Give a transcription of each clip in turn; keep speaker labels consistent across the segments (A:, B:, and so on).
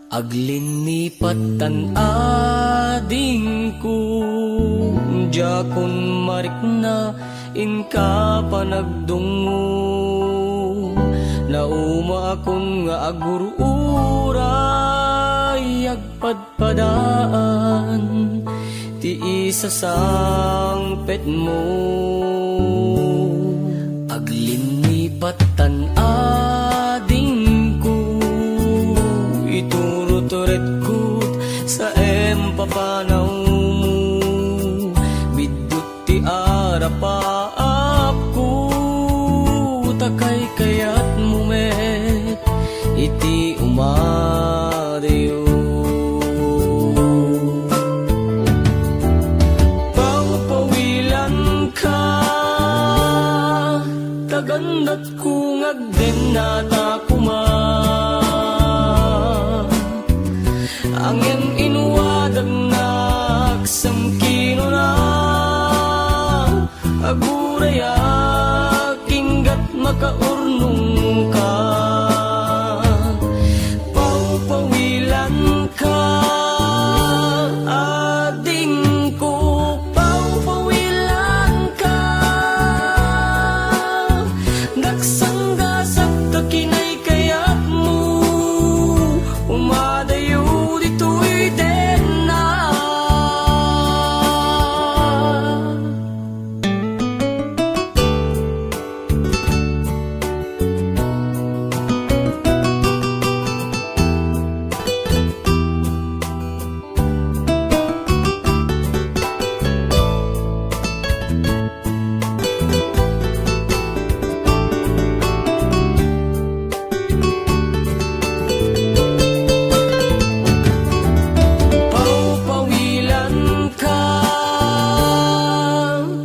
A: Aglinipat tan ading ko jakon marik na inka panagdungo nauma akon nga agururay agpadpadaan ti isa sang pet mo. Aglinipat tan ading ko ituruturet ko sa empapanaw mo bidut ti arapaap ko takay kayat mo met iti umadeyo. Paupawilan ka tagandat ko ngagden na takuma angin inuwadag na aksamkino na aguraya kinggat makaurnong ka. Paupawilan ka ading ko paupawilan ka nagsanggasap ta kinay kayat mo umadayo dito'y den na.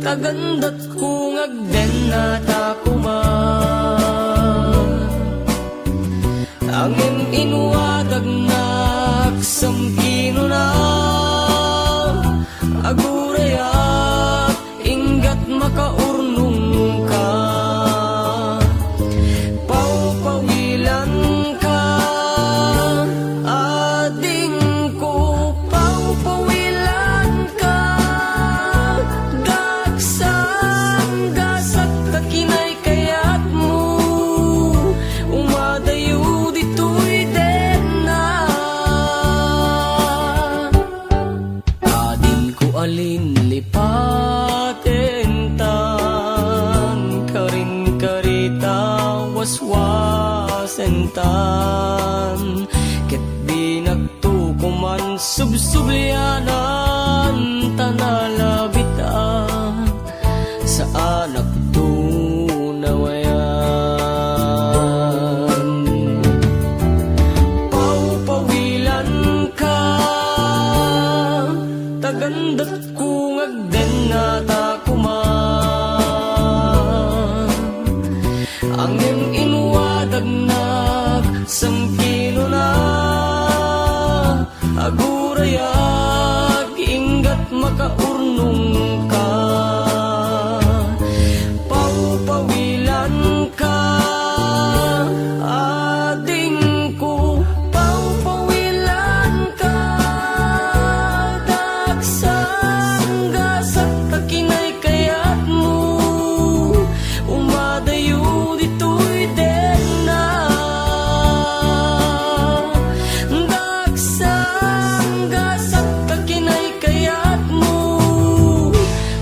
A: Tagandat ko ngagden na takuma angin inuwadag na aksamkino na aguraya ingat makaurnong ka. Paupawilan ka ading ko paupawilan ka kinay kayat mo umadayo dito'y den na. Adin ko alin lipaten tan karin karita waswasen tan ket binagtukuman subsublianan tanalabitan sa anak tunawayan. Paupawilan ka tagandat ko ngagden na takuma angin inuwadag nag samkino na agurayag ingat makaurnong ka. Paupawilan ka ading ko paupawilan ka dagsanggasat ta kinay kayat mo umadayo dito'y den na. Dagsanggasat ta kinay kayat mo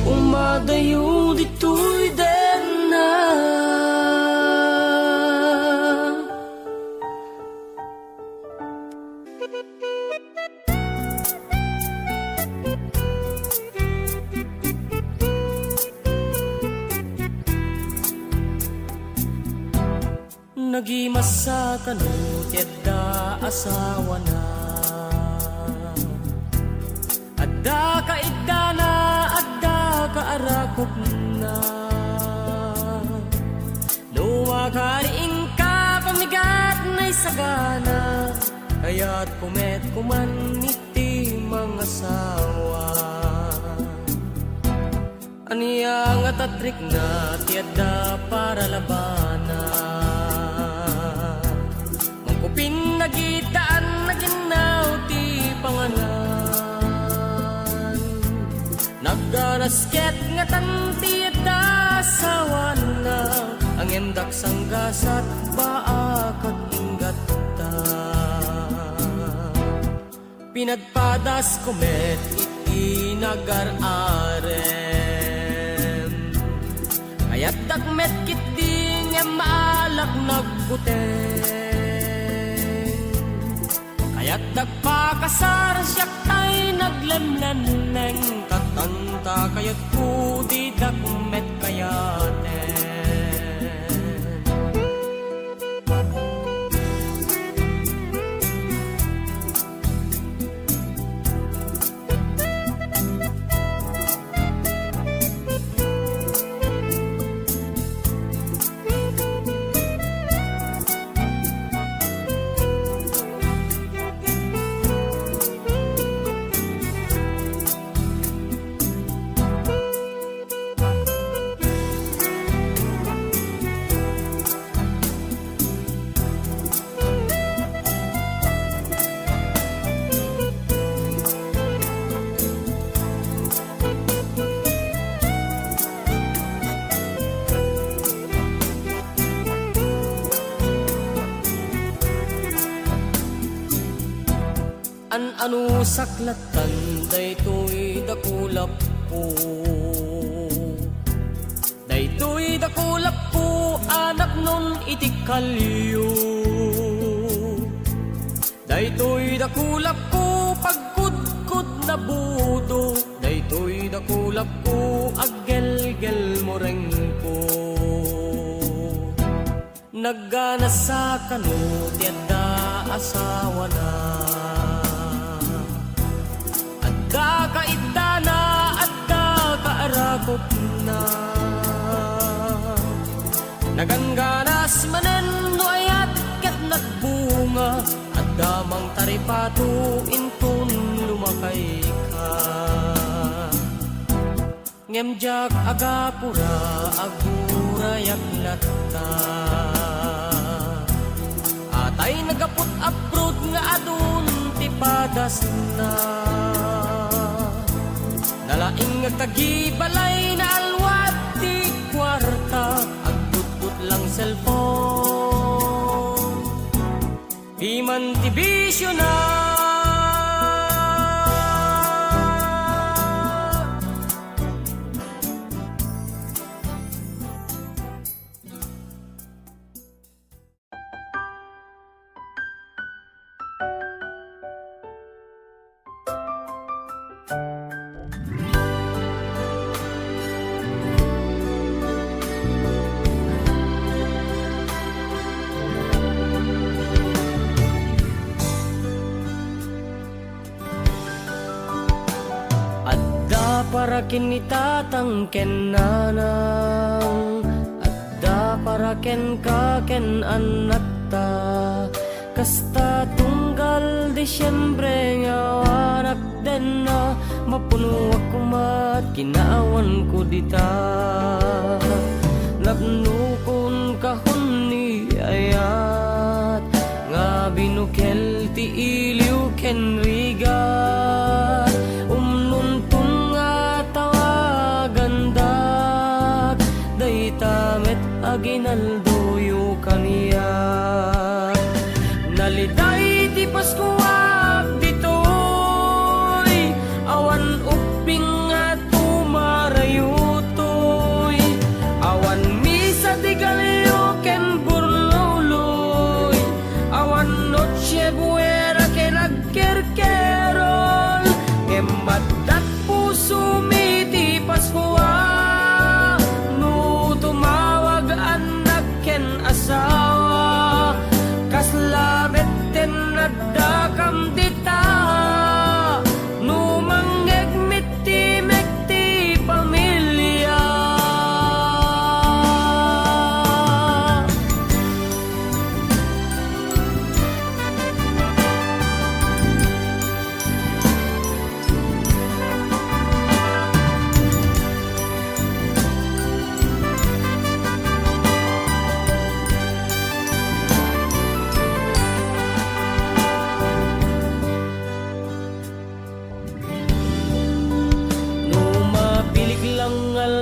A: umadayo dito'y den na. Nagimasa kanu tiada asawa na adda ka igdana adda ka arakop na lumakariin ka pamigat na'y sagana kaya't pumet kuman iti mga sawa aniya nga tatrik na tiada para labanan Pinnagitaan na Nagganasket nga tanti da sawan na ang endak sanggasat baakag ingat ta. Pinadpadas kumet iti nagar-arem, kaya't dagmet kit di nga maalak nagbuteng, kaya't dagpakasar siyak tay naglemleneng, katanta kaya't kudi dagmet kayaten. Ano saklatan daytoy dakulap po, daytoy dakulap po anak nun itikalyo, daytoy dakulap po pagkudkod na budo, daytoy dakulap po aggelgel moreng po. Naggana sa kanot yadda asawa na, kakaita na at kakaarakot na. Nagangganas manen no ayat kat nagbunga, at damang taripato intun lumakay ka. Ngemjak agapura agurayak latta, atay nagaput abroad nga adun tipadas na. Nalaing agtagibalay na alwat di kwarta, agtutut lang cellphone, di man tibisyo na. Para kinitatang kenanang, adda para ken kaken anatta, kasta tunggal Disyembre nga anak den na mapuno ako mat kinaawan ko dita. Nabnukon kahon ni ayat nga binukel ti iliw ken rigat, aginaldoyo kaniya. Naliday di Paskuak ditoy, awan uping nga tumarayutoy, awan misa di galyo ken burluloy, awan noche buera ken agkerkerol, ngemadak puso mi di Paskuak.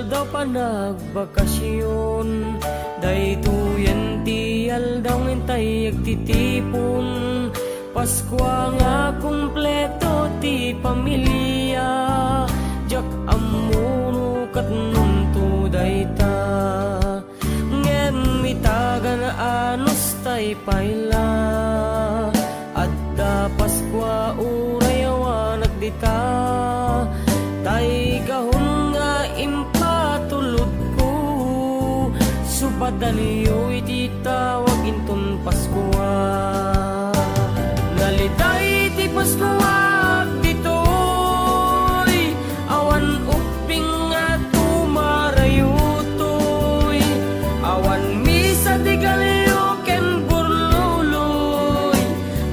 A: daw pa nagbakasyon, daytoyan ti aldaw ngintay agtitipon. Paskwa nga kumpleto ti pamilya, jak amuno kat nunto dayta. Ngem itagan anos tay payla, adda Paskwa urayawan agdita. Tay gahon nga impatulod ko, supadaliyo iti tawag inton Paskwa. Nalitay ti Paskwa ditoy, awan uping nga tumarayutoy, awan misa di galyo ken burluloy,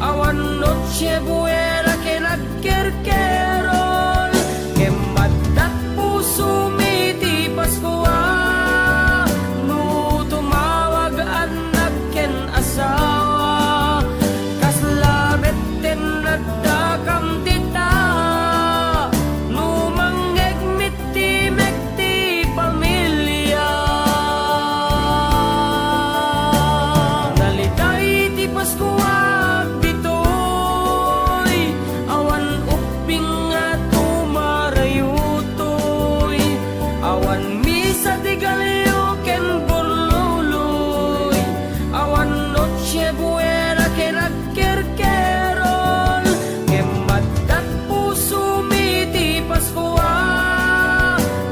A: awan noche buena ken agkerkerol, ken maddat puso mi ti Paskwa, no tumawag anak ken asawa, kaslabet ten nadakam tita, no manggegmit ti mekti pamilya. Nalitay ti Paskwa ditoy, awan uping nga tumarayutoy, awan misa ti galyo ken burluloy, awan noche buena ken agkerkerol, ken maddat puso mi ti Paskwa,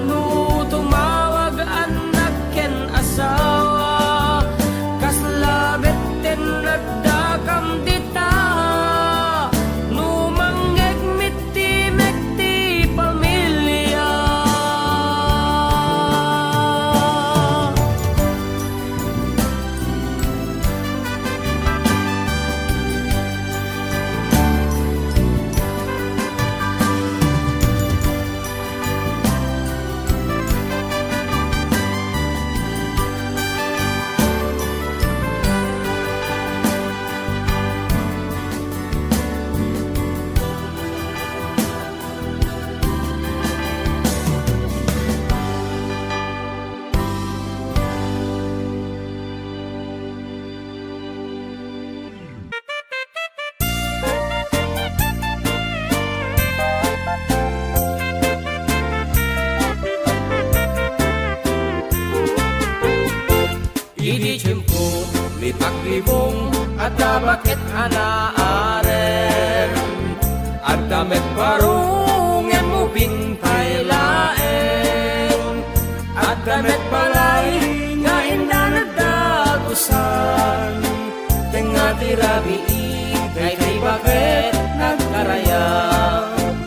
A: no tumawag anak ken asawa, kaslabet ten nagdakam dita, no manggegmit ti mekti pamilya. Idi tiyempo, lipak-libong, at bakit anaaren, at damit parung mo pingpailaen, at damit balay nga inda nagdagusan, tenga tirabiin, kay bakit nagkarayang.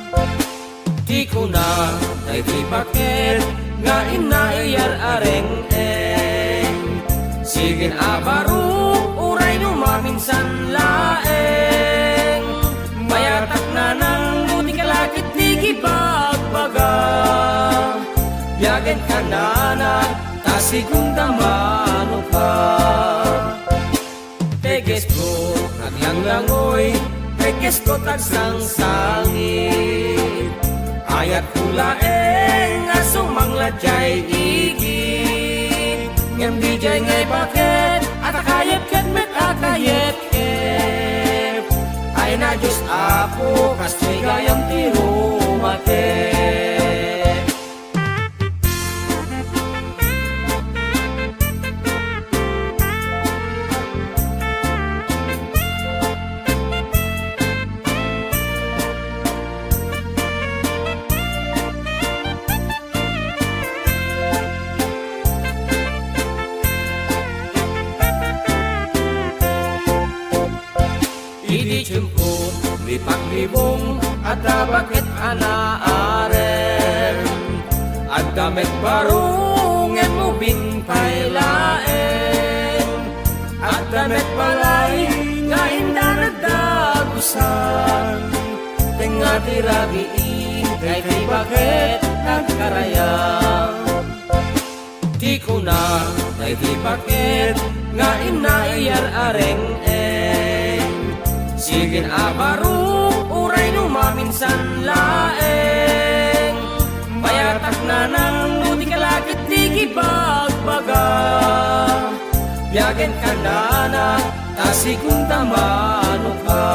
A: Di ko na, kay bakit nga inaiyar areng-eng, sigin abaro, uray no maminsan laeng, mayatak na nang buti kalakit di gibagbaga, biyagen ka na tasigong damano ka. Teges ko naglanglangoy, teges ko tagsang sangit, ayat kulaeng nga sumangladyay igit, ngem di jay ngay bakit at akayep ket met akayep kep, ay na Diyos apo kastoy gayam ti rumakep. Idi tiyempo, lipak-libong, at bakit anaaren, at damit parungen mo pingpailaen, at damit balay nga inda nagdagusan, tenga tirabiin, kay bakit nagkarayang. Di ko na, kay bakit nga inaiyar areng-eng, sigin abaro, uray no maminsan laeng, mayatak na nang buti kalakit yagen kanana tasikunda mano ka.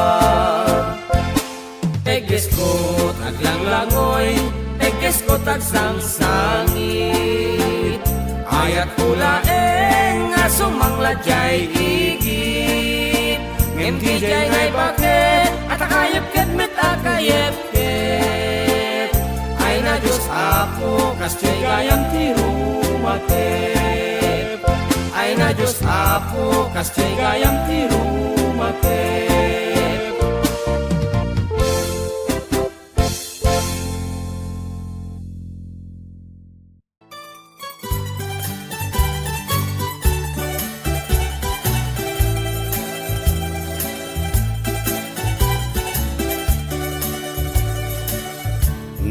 A: Teges ko taglanglangoy, teges ko tagsang-sangit, ayat hulaeng nga sumangladyay igit. Ngem di jay ngay bakit at akayep ket met akayep ket. Ay na Diyos ako kas jay gayam ti rumakep. Ay na Diyos ako kas jay gayam ti rumakep.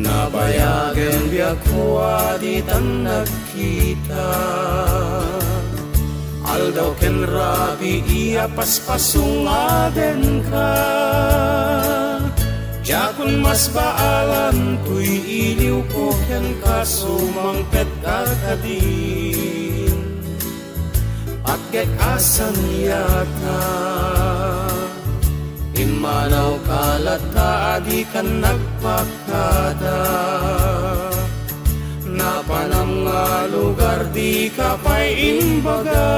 A: Nabayagan biyak ko di tan nagkita. Aldaw ken rabi iya paspasungaden ka. Jakun mas baalan tuy iliw ko ken kasumangpet kakadin. Pagkek asan yata Imanaw kalata di kan nagpakada. Napanam nga lugar di ka pa'y imbaga.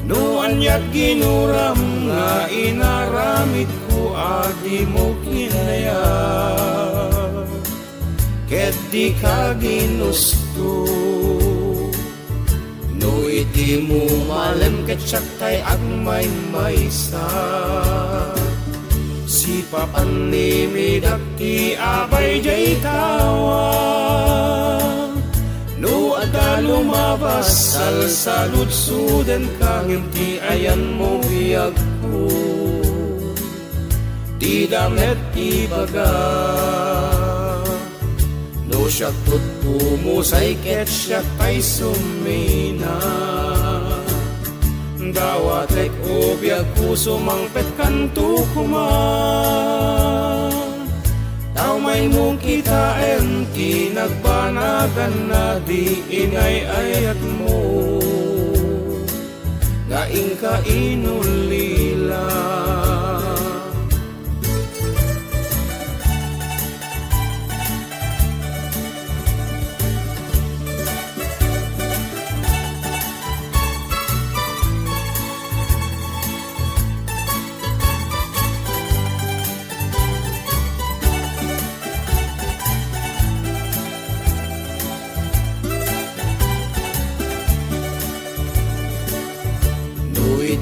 A: Nuan yat ginuram nga inaramid ko adi mo kinaya. Ket di ka ginusto. No iti mo malem ket syaktay agmay maysa. Si papan ni midak ti abay jay tawa. No ada lumabas salsalud suden kangim ti ayan mo biyag ko. Di damet ibaga. No siyak tutpumusay ket siyak tay sumina. Dawatek ubiyag puso mangpet kanto kuman. Tao may mong kitaen ti nagbanagan na di inay-ayat mo. Gaing ka inulila.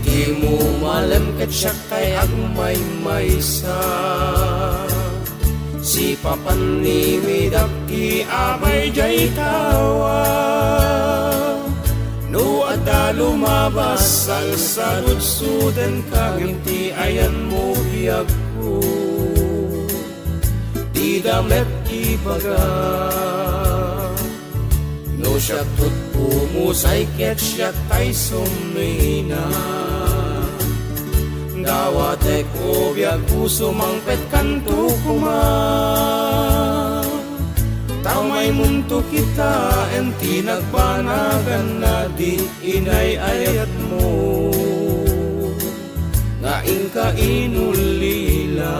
A: Di mo malem ket syaktay agmay maysa. Si papan ni midak ti abay jay tawa. No ada lumabas salsalud suden kangim ti ayan mo biyag ko. Di damet ibaga. No siyak tutpumusay ket siyak tay sumina. Dawatek ubiyag puso mangpet kanto kuman. Tao may munto kita enti nagbanagan na di inay-ayat mo. Ngaing ka inulila.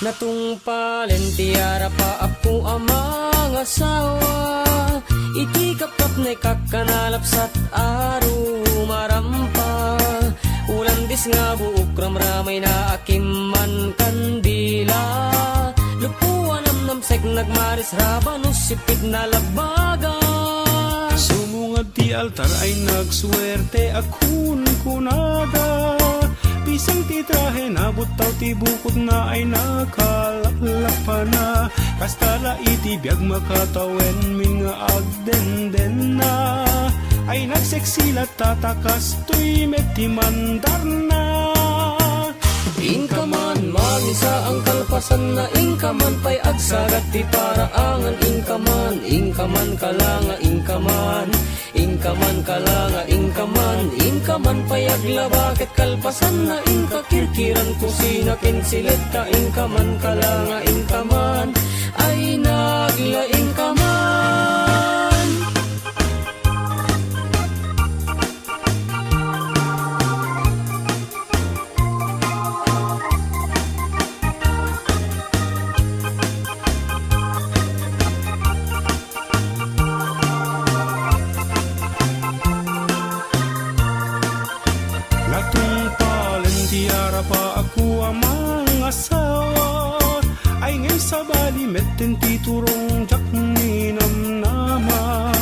A: Natungpalen tiara pa ako ang mga asawa. Iti kapap na kakanalapsat aro marampa. Ulandis nga buok ramramay na akiman kandila. Lupuan ang namsek nagmaris raban usipit na labaga.
B: Sumungad ti altar ay nagswerte akun kunada. Isang titrahe na butaw ti bukod na ay nakalakpa na. Kastala iti biyag makatawen min nga agdenden na. Ay nagseksilat tatakas tuy meti mandar na.
A: Inkaman, mangisa ang kalpasan na inkaman pa'y agsagat ti paraangan. Inkaman, inkaman kalanga, inkaman. Inkaman kalanga, inkaman. Inkaman pa'y aglabakit kalpasan na inkakirkiran kusina kinsileta. Inkaman kalanga, inkaman. Ay nagla inkaman.
B: Metten ti turong jak ninam nama.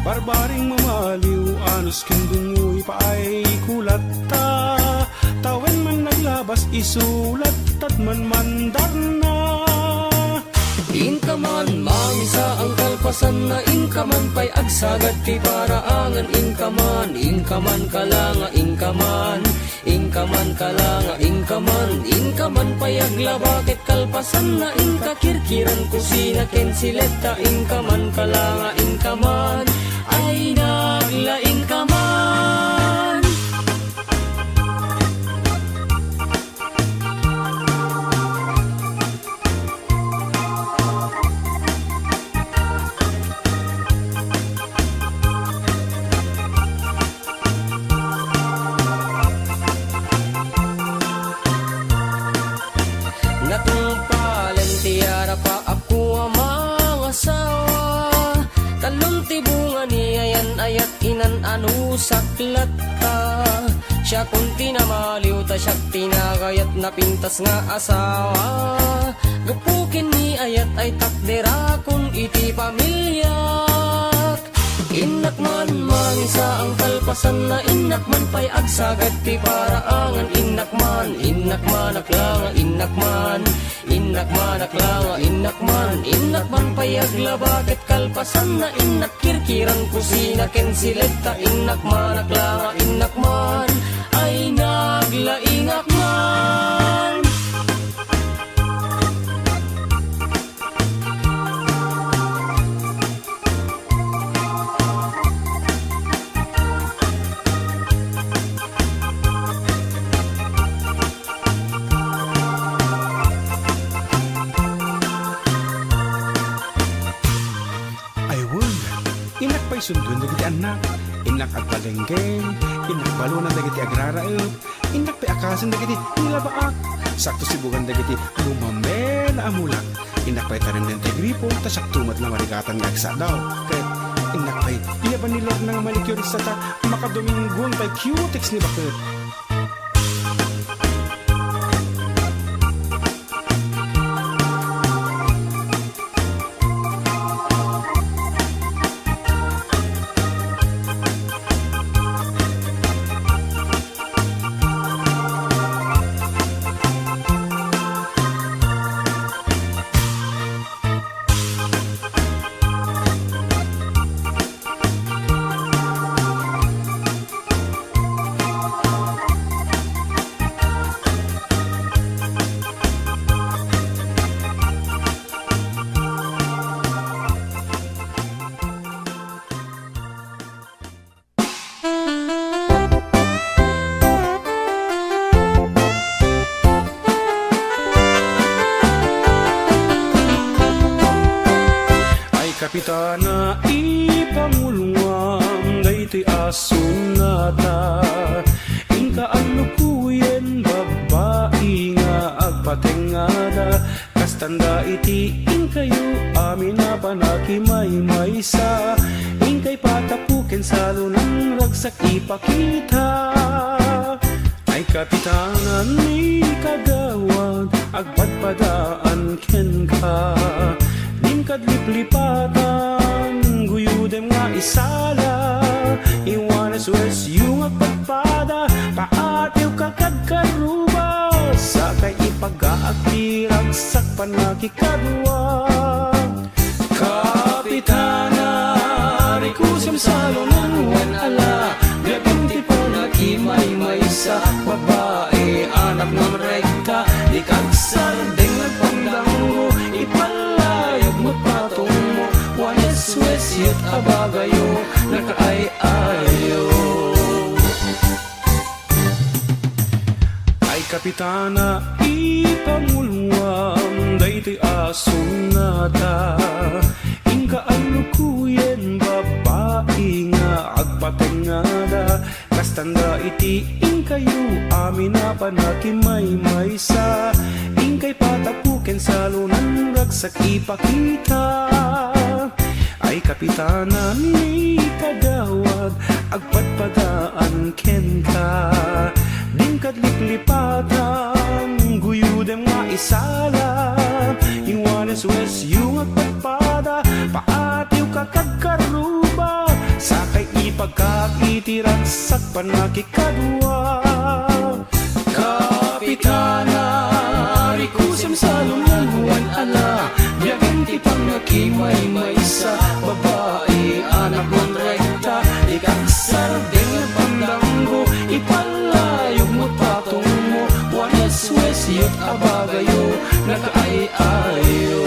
B: Barbaring mamaliw anos kindungoy pa ay kulatta. Tawen man naglabas isulat at man mandar na.
A: Inkaman, mangisa ang kalpasan na inkaman pa'y agsagat ti paraangan. Inkaman, inkaman kalanga, inkaman. Inkaman kalanga, inkaman. Inkaman pa'y aglabakit kalpasan na inkakirkiran kusina kensileta. Inkaman kalanga, inkaman. Ay nagla inkaman. Saklat ta siya kung tinamaliw ta siya tinagayat na pintas nga asawa. Gupukin ni ayat ay takdera kung iti pamilyak. Inakman mangisa ang kalpasan na inakman pa'y agsagat ti paraangan. Inakman, inakman aklanga, inakman. Inakman aklanga, inakman. Inakman pa'y aglabakit kalpasan na inakirkiran kusina kensileta. Inakman aklanga, inakman. Ay naglaingakman.
B: Sundun dagiti anak, inak agbalengke, inak balunan dagiti agraraep, inak pe akasan dagiti nilabaak, sakto sibugan dagiti lumamela amulak, inak pa'y tarim ng tegripo, tasak tumat na marikatan nga agsa daw. Kaya inak pa'y iyaban ni Lord ng manicurista ta, makadominggon pa'y cutex ni bakit. Kapitana ipangulungam dayti asunata. Inka alukuyen babae nga agpatengada. Kastanda iti inkayo amin na panakimay maysa. Inkay patapuken salo ng ragsak ipakita. Ay kapitanan ni kagawad agpadpadaan ken ka. Kadliplipatan, guyudem nga isala. Iwanas wes yung agpadpada, paatiw kakagkaroon. panakikadwa. Kapitana, rikusem salunan wan ala, biagin ti panakimay-may sa babae, anak ng rekta, di kagsardeng nagpandanggo, ipalayog mo patong mo, wanes-wes yut abagayo, nakaay-ayo. Ay kapitana, ipangulwang, daytoy asunata, ingka alukuyen, babae nga agpatengada, kastanda iti ingkayo, amin na panakimay-may sa, ingkay patapuken salunan, ragsak ipakita. Ay kapitana, ni kagawad, agpadpadaan ken ka, dingkat liplipatan, guyudem nga isala, ingwanes wes yung agpadpada, paatiw kakagkaruba, sakay ipagkakitiran sa panakikadwa. Kapitana, rikusem salunan wan ala, biagin ti panakimay-may sa babae, anak ng rekta, ikagsardeng na pandanggo, ipalayog mo patong mo, wanes-wes yut abagayo, nakaay-ayo.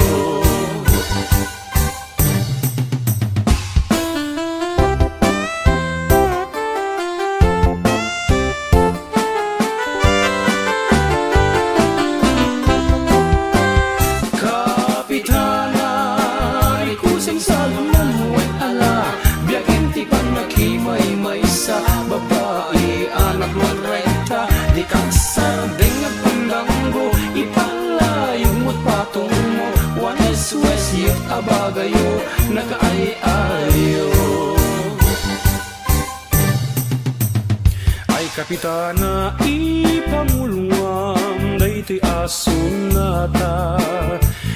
B: Abagayo, nakaay-ayo. Ay kapitana, ipangulwang, daytoy asunata,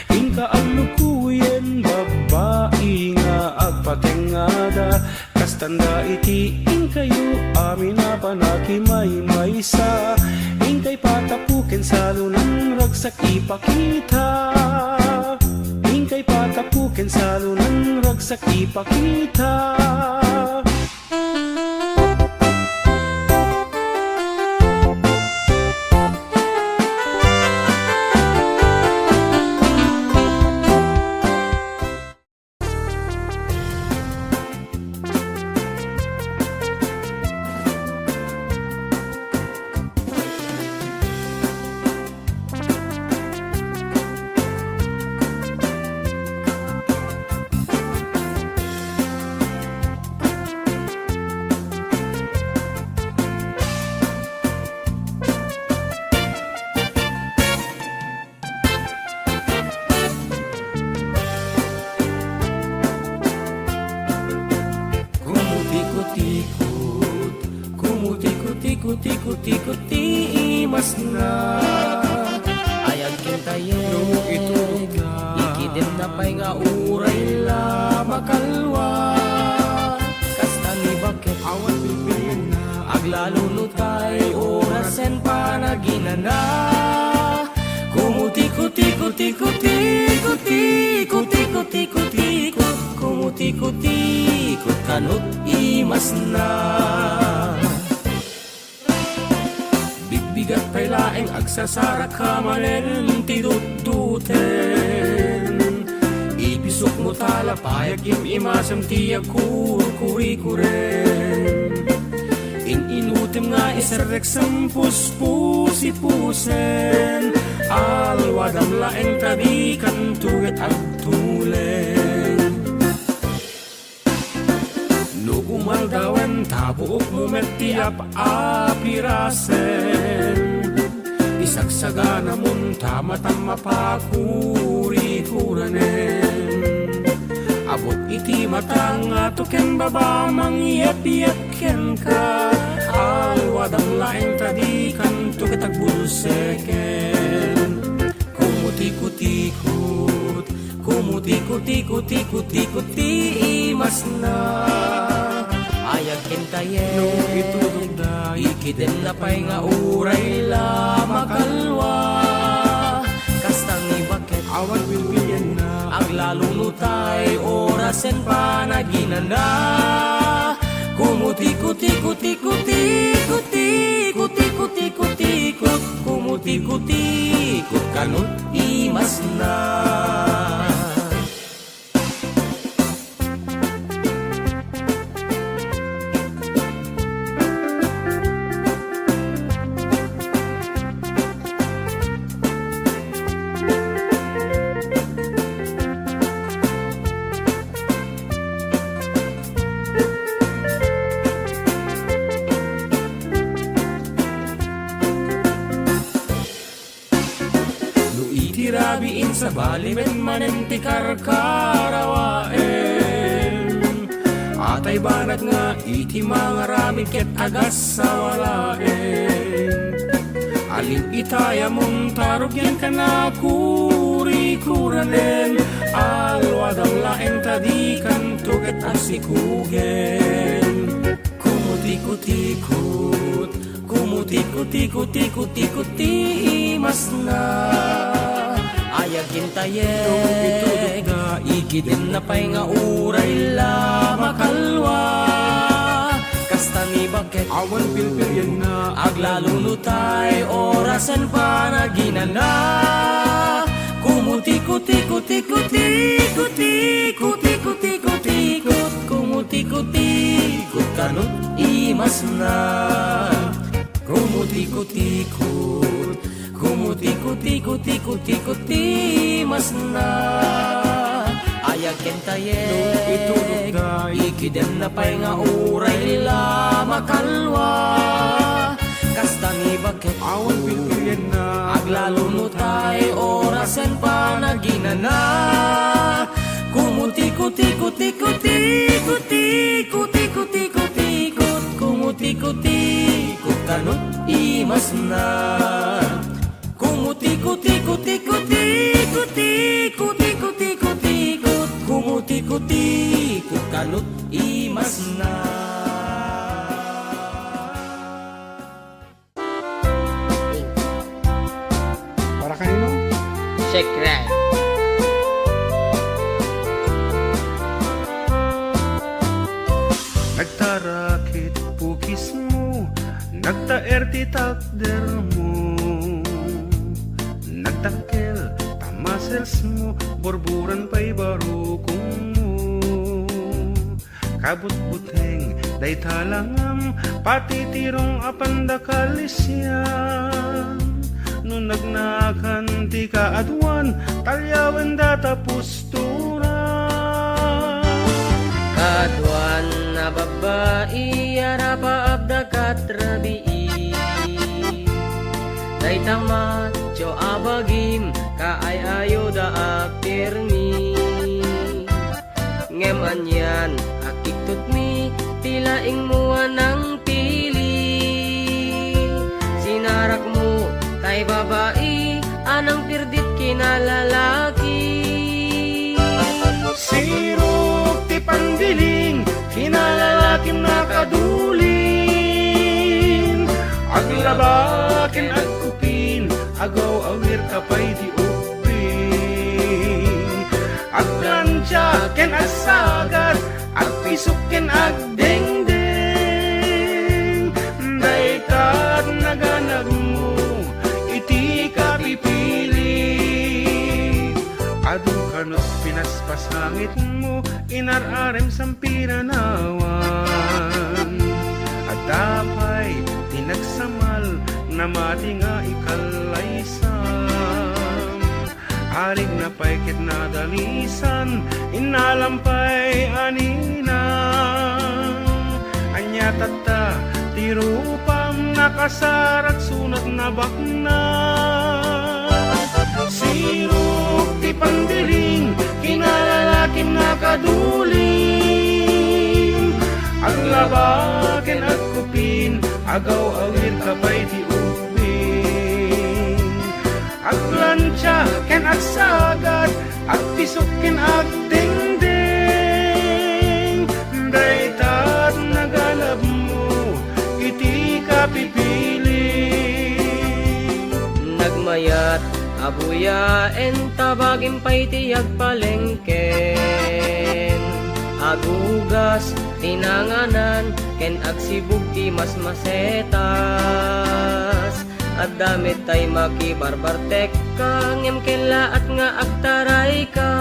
B: ingka alukuyen, babae nga agpatengada, kastanda iti ingkayo, amin na panakimay-may sa, ingkay patapuken salunan, ragsak ipakita. Ingkay patapuken salunan, ragsak ipakita.
A: Kuti-kuti imas na ayag kentayen ikidem na pay nga uray la makalwa kasta ni bakit
B: Awan bibigyan na
A: aglalulutay orasen panaginana kumuti-kuti-kuti-kuti-kuti-kuti-kuti-kuti kanut imas na bigat pay laeng agsasara kamanen tidututen ipisok mo tala payag imasam tiyak kuri-kuri-kuren inutim nga isarek sampus-pusi-pusen alwadam laeng tadikan tuget agtulen nugumaldawan tabuok mo metiap apirasen isagsagana mun tamatam mapakuri-kuranen abot iti matang ato ken babamang yep-yep ken ka alwadang laeng tadikan to kitagbulseken kumuti-kuti-kuti kumuti-kuti-kuti-kuti imas na ayag kentayen
B: no itudugda
A: ikiden na pay nga uray la makalwa kastang ibakit
B: awan pilpilyan na
A: aglalulutay orasen panaginana kumuti-kuti-kuti-kuti-kuti-kuti-kuti-kuti-kuti-kut kumuti-kuti-kut kanut imas na. Rabiin sa balimen manenti karkarawaen atay banat nga iti mga ramid ket agas sa walaen alin itaya mong tarugyan ka na kuri-kuranen alwadang laeng tadi kan tuget asikugen kumuti-kuti-kut kumuti-kuti-kuti-kuti-kuti imas na ayagin tayeg ikidin na pa'y nga uray la makalwa kasta ni bakit
B: awan pilpilyan na
A: aglalulutay orasan panaginana kumuti-kuti-kuti-kuti-kuti-kuti-kuti-kuti-kut kumuti-kuti-kut kanut imas na kumuti-kuti-kut kumuti-kuti-kuti-kuti-kuti mas na ayaken tayeg ikidem na pa'y nga uray la makalwa kasta ni bakit
B: awan pilpilyan na
A: aglalulutay orasen panaginana kumuti-kuti-kuti-kuti-kuti-kuti-kuti-kuti-kut kumuti-kuti-kut kanut imas na kumuti-kuti-kuti-kuti-kuti-kuti-kuti-kuti-kut kumuti-kuti-kut kanut imas na.
B: para kanino?
C: Sekret.
B: Nagtarakit pukis mo, nagtaer ti takder mo, nagtangkel tamasels mo, borburan pa'y barukong mo. Kabut-buteng day talangam, pati tirong apanda kalisyan. Nung nagnakan ti kaadwan, talyawan data pustura.
C: Kadwan na babae, arapa abda katrabii. Day tamat, jo abagim, kaay ayo da apirmi. Ngem anyan, akiktot mi, tilaing mua ng pili. Sinarak mo, tay babae, anang pirdit kinalalaki.
B: Sirok ti pandiling, kinalalakim na kadulin. Aglabakin at kupin, agaw awir kapay di upin. Aglansyaken at sagat, at pisukin at dengdeng. Daykat naganag mo, iti kapipili. Adu kanot pinaspasangit mo, inararem sampiranawan. At dapay tinagsamal, na mati nga ikalaysam. Arig na paikit na dalisan, inalampay anina. Anya tata, tirupam nakasarat sunat na bakna. Sirok ti pandiling, kinalalakim na kaduling. Aglabaken at kupin, agaw awir kapay ti upin. Aglansya ken at sagat, at pisukin at dingding. Daytat nagalab mo, iti kapipili.
C: Nagmayat Abuyaen tabagin pa'y tiyag palengken. Agugas tinanganan ken agsibug ti mas masetas. At damit tay makibarbartek ka ngem kela at nga agtaray ka.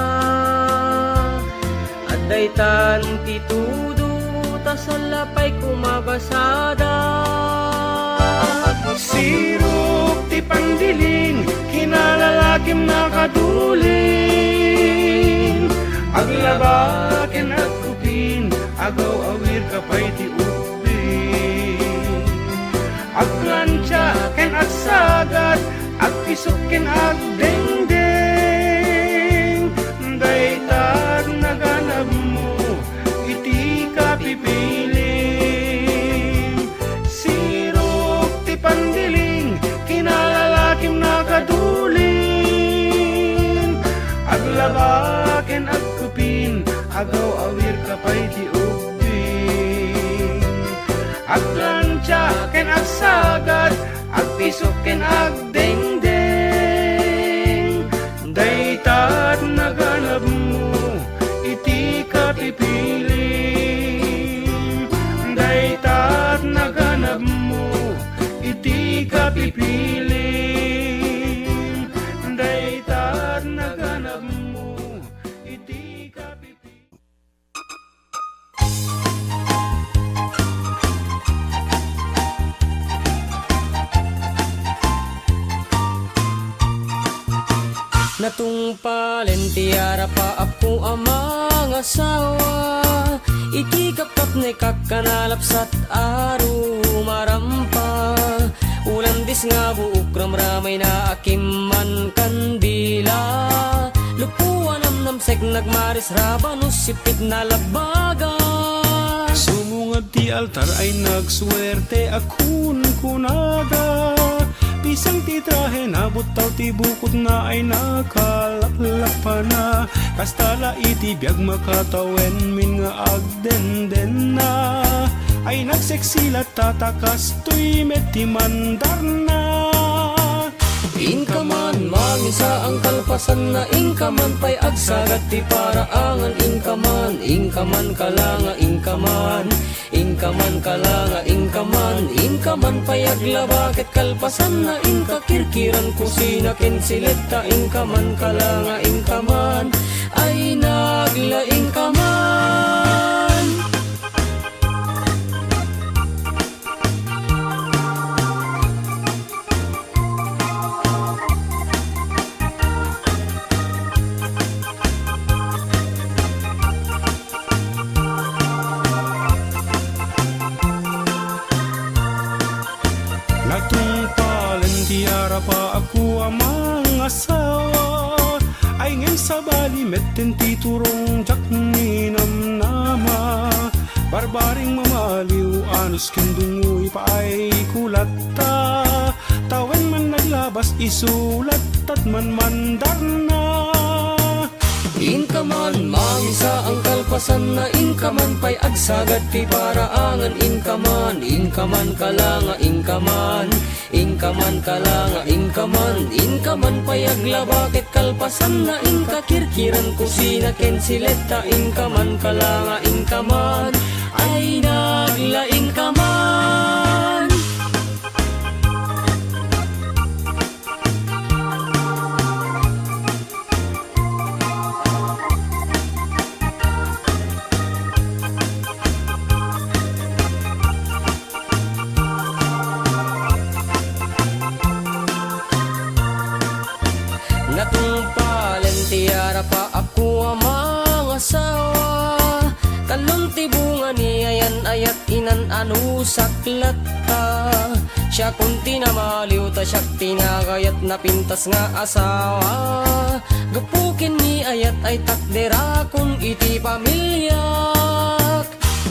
C: At daytan ti tudo ta salapay kumabasada.
B: Sirop ti pandiling, kinalalakim na kadulin. Aglaba ken agkupin, agaw awir kapay ti ubin. Aglansya ken agsagat, agpisok ken agdengdeng. Daytag naganap mo, iti kapipiling. Sirop ti pandiling, kinalalakim na kadulin. Aglaba ken agkupin, agaw awir kapay ti ubin. Aglansya ken agsagat, agpisok ken agdengdeng. Daytat naganap mo, iti kapipiling. Daytat naganap mo, iti kapipiling. Daytat naganap mo, iti kapipiling.
C: Natungpalen tiara pa ako amang asawa. Iti kapkap na kakanalapsat aro marampa. Ulandis nga buuk ramramay na akiman kandila. Lupuan namnamsek nagmaris rabanus sipit na labaga.
B: Sumungad ti altar ay nagswerte akun kunaga. Pisang ti trahe nabot taw ti bukod na ay nakalaklak pa na. Kastala iti biyag makatawen min nga agdenden na. Ay nagseksilat tatakas tuy meti mandar na.
C: Inkaman, mangisa ang kalpasan na inkaman pa'y agsagat ti paraangan. Inkaman, inkaman kalanga, inkaman. Inkaman kalanga, inkaman. Inkaman pa'y aglabakit kalpasan na inkakirkiran kusina kinsilita. Inkaman kalanga, inkaman. Ay nagla inkaman.
B: Natungpalan tiara pa ako amang asawa. Ay ngayon sa bali metten ti turong jak ni namnama. Barbaring mamaliw anos kendungoy pa ay kulata. Tawen man naglabas isulat at man mandar na.
C: Inkaman, mangisa ang kalpasan na inkaman pa'y agsagat ti paraangan. Inkaman, inkaman kalanga, inkaman. Inkaman kalanga, inkaman. Inkaman pa'y aglabakit kalpasan na inkakirkiran kusina kensileta. Inkaman kalanga, inkaman. Ay nagla inkaman. Natungpalen tiara pa ako amang asawa. Kalong tibungan niyayan ayat inan anu saklata. Siya kung tinamaliw ta siya tinagayat na pintas nga asawa. Gapukin ni ayat ay takdera kung iti pamilyak.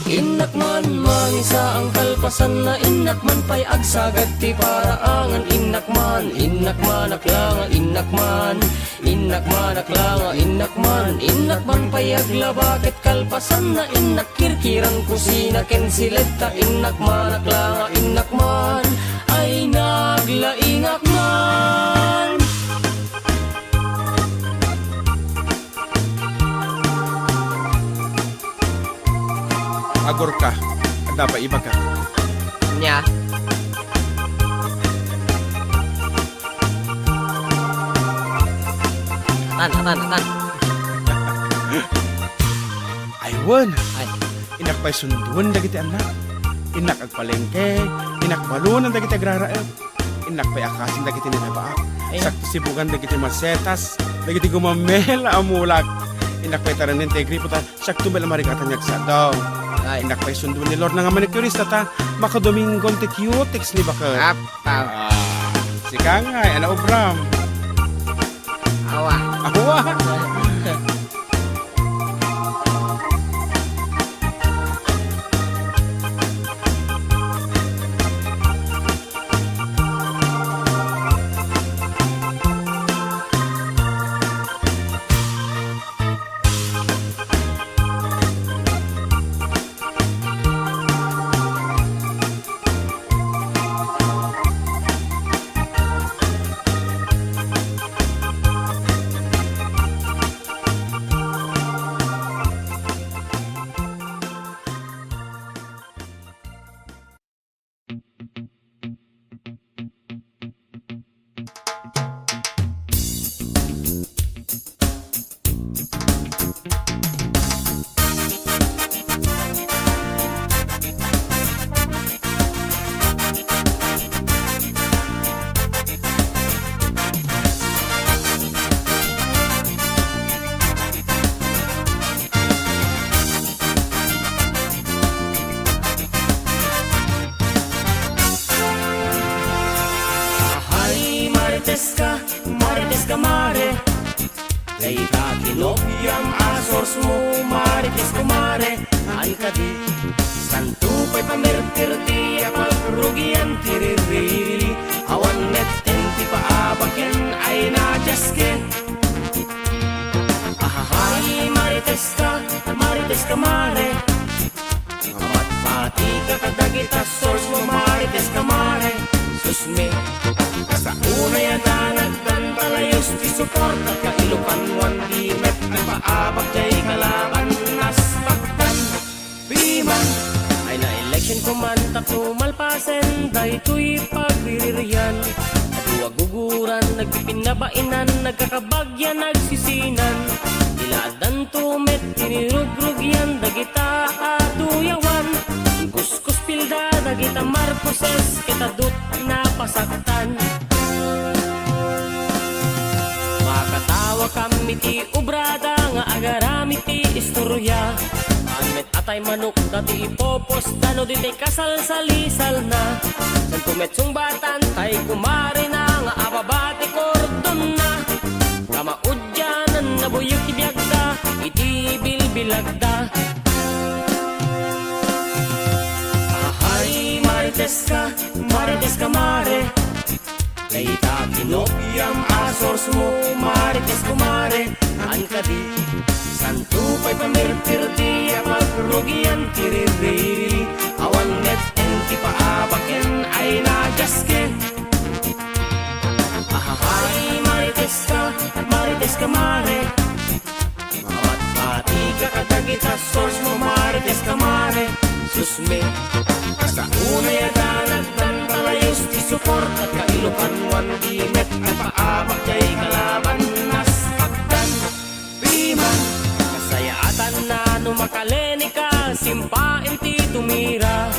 C: Inakman mangisa ang kalpasan na inakman pa'y agsagat ti paraangan. Inakman, inakman aklanga, inakman. Inakman aklanga, inakman. Inakman pa'y aglabakit kalpasan na inakirkiran kusina kensileta. Inakman aklanga, inakman. Ay naglaingakman.
B: pagor ka. At dapat iba ka.
C: Nya. Atan.
B: Aywan.
C: Ay,
B: Inak pa'y sunduan dagiti anak. Inak agpalengke. Inak balunan dagiti agraraep. Inak pa'y akasin dagiti nilabaak.
C: Ay.
B: Sakto sibugan dagiti masetas. Dagiti gumamela amulak. Inak pa'y taranin tayo gripo ta. Sakto bela marikatan sa daw.
C: ay.
B: Inak pa'y sunduan ni Lord nga manicurista ta. Makadominggon ti cutics ni baka.
C: Apa.
B: Si Kangay, ana obram.
C: Awa.
B: Awa.
A: Marites ka mare. Dayta kinobyam asors mo, marites ko mare. Ay ka di, santo pa'y pamirtirti, apagrugian tiririri. Awan net tenti paabaken ay najaske. Ahahay, marites ka mare. Amat pati ka kadagita source mo, marites ka mare. Susme, sa una yan na nagtantalayos, di support at kailukan wan di met. Nagpaabag jay kalaban nas pagtan. Piman, ay na election ko man tapno malpasen, dahi to'y pagriririyan. At guguran, nagpipinabainan, nagkakabagyan, nagsisinan. Iladan tumet, tinirugrug yan, dagita atuyawan. Kuskus pilda, dagita Marcoses, kitadut na pasaktan. Makatawa kami ti ubrada, nga agarami ti istorya. Anmet atay manok, dati ipopos, dano di tay kasal-salisal na. San kumetsong batan, tay kumari na, nga ababati kordon na. Kamaudyanan, nabuyok ibiyagda, iti bilbilagda. Ahay, marites ka mare. Dayta kinobyam asors mo, marites ko mare. An ka di, santo pa'y pamirtirti, apagrugian tiririri. Awan net enti paabaken ay najaske. Ahahay, marites ka mare. Amat pati ka kadagita source mo, marites ka mare. Susme, sa una yata nagtantalayos, di support at kailukan wan di met. Nagpaabag jay kalaban nas pagdan. Piman, kasayaatan na numakaleni ka, simpain ti tumira.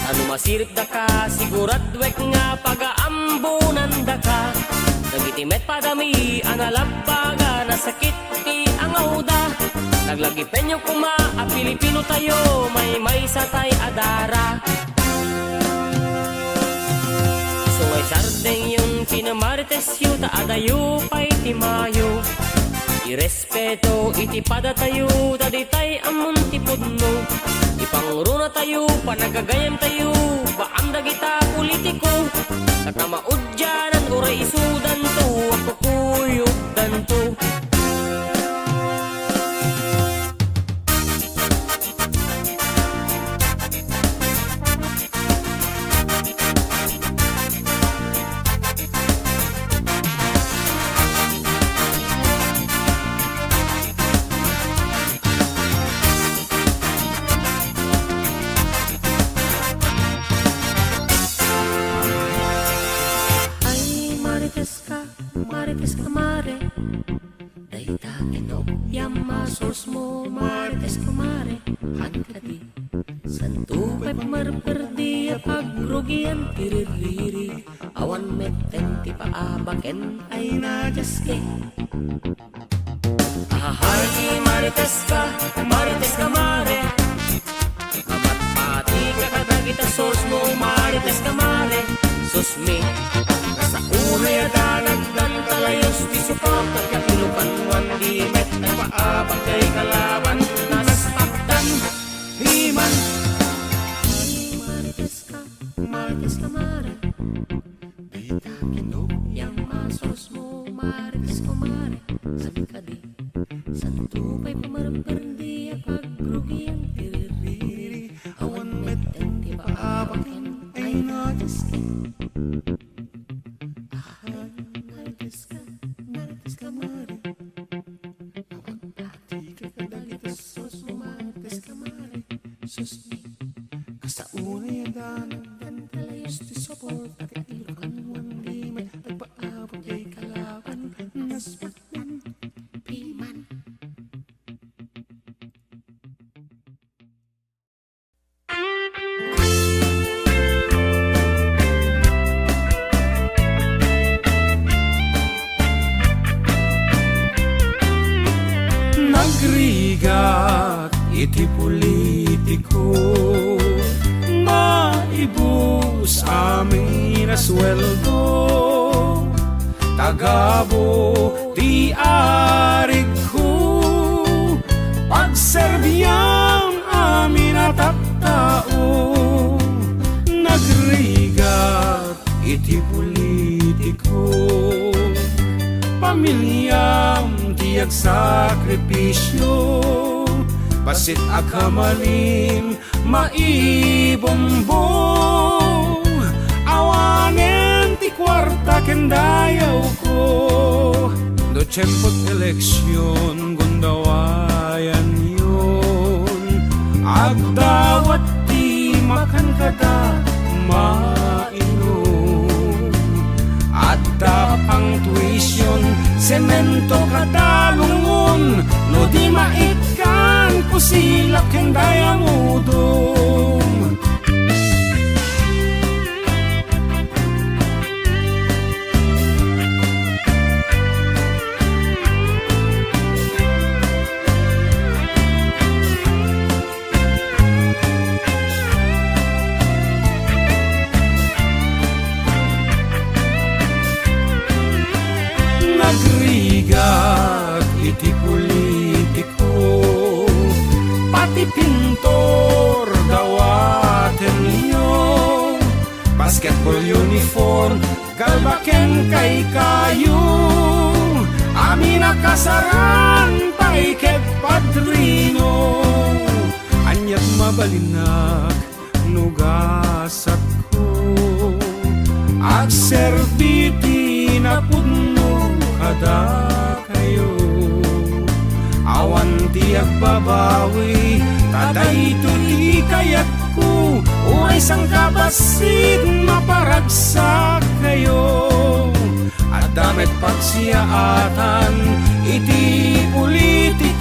A: Ano masirip da ka, siguradwek nga pagaambunan da ka. Nagitimet padami, analabaga, nasakit ti angawda. Naglagi penyo kuma, a Pilipino tayo, may satay adara. Sungay sardeng yung pinamarites yu, taadayo pa'y timayo. Irespeto, iti pada tayo, daditay amon tipudno. Ipangruna tayo, panagagayam tayo, baam dagita politiko. Kakamaudyanan, uray isudan to, ako kuyugdan to.
C: pagrugian tiririri, awan meten ti paabaken ay najaske. Ahari marites ka mare, mapatpati ka kadagita sos mo, marites ka mare, sos mi. Sa unay adalag dan talayos di supang pagkailupan wan di met ay paabag kay kalaban nastakdan himan. Marites ka mare, bita kinog yang masos mo, marites ka mare, sabi ka di sa tupay pamarapperdi at pagrugi ang tiririri, awan met and di paabakin ay najaski. Marites ka mare, mapagpati ka kadagita sos mo, marites ka mare, sos mi. Kasaunay ang danan dan talayos di sopor, pati ilukan wan di may nagpaabot ay kalaban nasbatnan piman.
B: Nagrigat iti politiko, maibus amin na sweldo, tagabo ti arig ko, pagserbiyang amin at tao. Nagrigat iti politiko, pamilyam tiyak sakripisyo, basit akamalin maibombong, awanen ti kwarta kendayaw ko, do tiyempot eleksyon gundawayan yun, agdawat ti makankada mainom, at tapang tuition semento kadalungon, no di maikan kusilak kendaya mudong. Nagrigat iti politiko, pati pintor dawaten niyo, basketball uniform galbaken kay kayo, amin nakasaran paiket padrino, anyat mabalinak nugasat ko, agserbiti na pudno kada kayo, awan tiyak babawi, taday ti kayat ko, uray sang kabasid maparagsak kayo, at damit pagsiyaatan iti politik